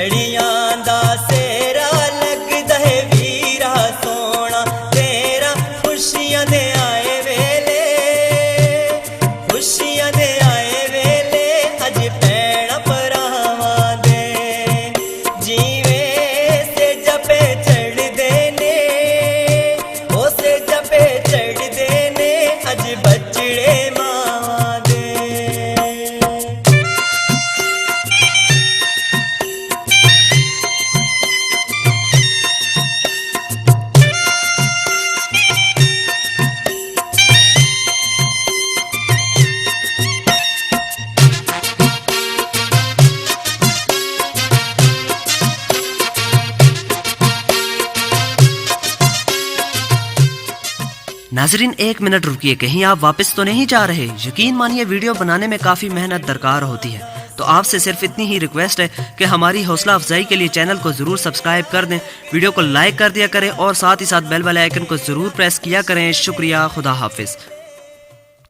लड़ियां दा सेरा लगदा है वीरा सोना तेरा खुशियां दे आए वेले, खुशियां दे आए वेले अज भैणा भरावां दे जीवे से जपे चढ़दे ने, ओ से जपे चढ़दे ने अज बचड़े मावां दे। नाजरीन एक मिनट रुकिए, कहीं आप वापस तो नहीं जा रहे? यकीन मानिए वीडियो बनाने में काफ़ी मेहनत दरकार होती है, तो आपसे सिर्फ इतनी ही रिक्वेस्ट है कि हमारी हौसला अफजाई के लिए चैनल को ज़रूर सब्सक्राइब कर दें, वीडियो को लाइक कर दिया करें और साथ ही साथ बेल वाले आइकन को ज़रूर प्रेस किया करें। शुक्रिया, खुदा हाफिज़।